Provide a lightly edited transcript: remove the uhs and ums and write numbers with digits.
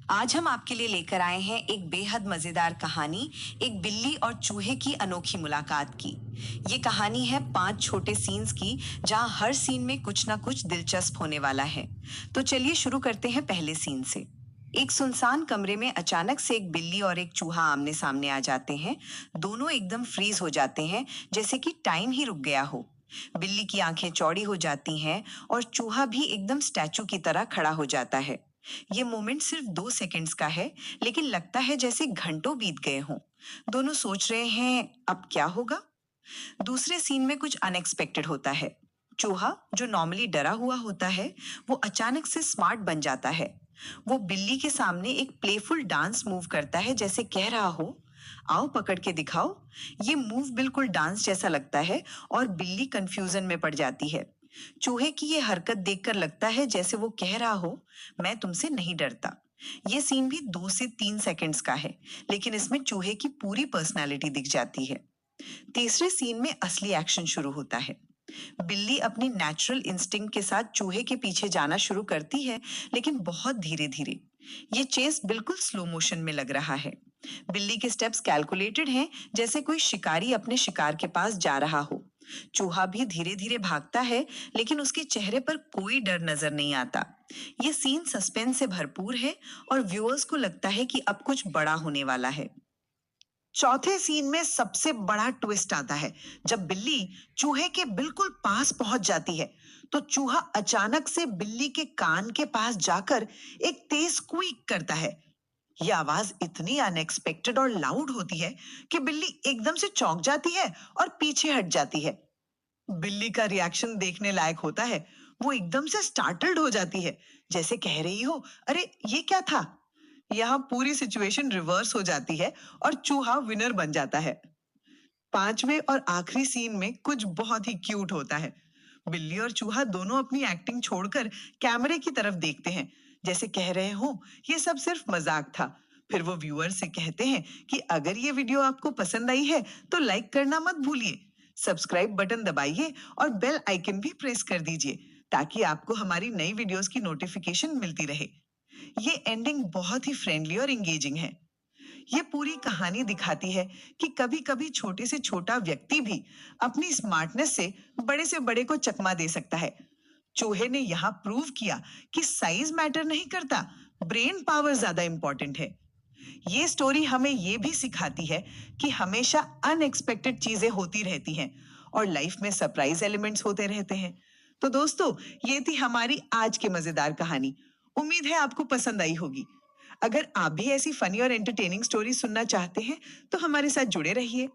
आज हम आपके लिए लेकर आए हैं एक बेहद मजेदार कहानी, एक बिल्ली और चूहे की अनोखी मुलाकात की। ये कहानी है 5 छोटे सीन्स की, जहां हर सीन में कुछ ना कुछ दिलचस्प होने वाला है। तो चलिए शुरू करते हैं पहले सीन से। एक सुनसान कमरे में अचानक से एक बिल्ली और एक चूहा आमने सामने आ जाते हैं। दोनों एकदम फ्रीज हो जाते हैं, जैसे कि टाइम ही रुक गया हो। बिल्ली की आंखें चौड़ी हो जाती हैं और चूहा भी एकदम स्टैचू की तरह खड़ा हो जाता है। ये मोमेंट सिर्फ 2 सेकंड्स का है, लेकिन लगता है जैसे घंटों बीत गए हों। दोनों सोच रहे हैं अब क्या होगा। दूसरे सीन में कुछ अनएक्सपेक्टेड होता है। चूहा, जो नॉर्मली डरा हुआ होता है, वो अचानक से स्मार्ट बन जाता है। वो बिल्ली के सामने एक प्लेफुल डांस मूव करता है, जैसे कह रहा हो, आओ पकड़ के दिखाओ। ये मूव बिल्कुल डांस जैसा लगता है और बिल्ली कंफ्यूजन में पड़ जाती है। चूहे की ये हरकत देखकर लगता है जैसे वो कह रहा हो, मैं तुमसे नहीं डरता। ये सीन भी 2 से 3 सेकंड्स का है, लेकिन इसमें चूहे की पूरी पर्सनालिटी दिख जाती है। तीसरे सीन में असली एक्शन शुरू होता है। बिल्ली अपनी नेचुरल इंस्टिंक्ट के साथ चूहे के पीछे जाना शुरू करती है, लेकिन बहुत धीरे धीरे। ये चेस बिल्कुल स्लो मोशन में लग रहा है। बिल्ली के स्टेप्स कैलकुलेटेड हैं, जैसे कोई शिकारी अपने शिकार के पास जा रहा हो। चूहा भी धीरे धीरे भागता है, लेकिन उसके चेहरे पर कोई डर नजर नहीं आता। ये सीन सस्पेंस से भरपूर है और व्यूअर्स को लगता है कि अब कुछ बड़ा होने वाला है। चौथे सीन में सबसे बड़ा ट्विस्ट आता है। जब बिल्ली चूहे के बिल्कुल पास पहुंच जाती है, तो चूहा अचानक से बिल्ली के कान के पास जाकर एक तेज स्क्वीक करता है। यह आवाज इतनी अनएक्सपेक्टेड और लाउड होती है कि बिल्ली एकदम से चौंक जाती है और पीछे हट जाती है। बिल्ली का रिएक्शन देखने लायक होता है। वो एकदम से स्टार्टल्ड हो जाती है, जैसे कह रही हो, अरे ये क्या था। यहाँ पूरी सिचुएशन रिवर्स हो जाती है और चूहा विनर बन जाता है। पांचवें और आखिरी सीन में कुछ बहुत ही क्यूट होता है। बिल्ली और चूहा दोनों अपनी एक्टिंग छोड़कर कैमरे की तरफ देखते हैं, जैसे कह रहे हो, ये सब सिर्फ मजाक था। फिर वो व्यूअर से कहते हैं कि अगर ये वीडियो आपको पसंद आई है तो लाइक करना मत भूलिए, सब्सक्राइब बटन दबाइए और बेल आइकन भी प्रेस कर दीजिए, ताकि आपको हमारी नई वीडियोस की नोटिफिकेशन मिलती रहे। ये एंडिंग बहुत ही फ्रेंडली और एंगेजिंग है। ये पूरी कहानी दिखाती है कि कभी-कभी छोटे से छोटा व्यक्ति भी अपनी स्मार्टनेस से बड़े को चकमा दे सकता है। चूहे ने यहाँ प्रूव किया कि साइज मैटर नहीं करता, ब्रेन पावर ज्यादा इंपॉर्टेंट है। ये स्टोरी हमें ये भी सिखाती है कि हमेशा अनएक्सपेक्टेड चीजें होती रहती हैं और लाइफ में सरप्राइज एलिमेंट्स होते रहते हैं। तो दोस्तों, ये थी हमारी आज की मजेदार कहानी। उम्मीद है आपको पसंद आई होगी। अगर आप भी ऐसी फनी और एंटरटेनिंग स्टोरी सुनना चाहते हैं, तो हमारे साथ जुड़े रहिए।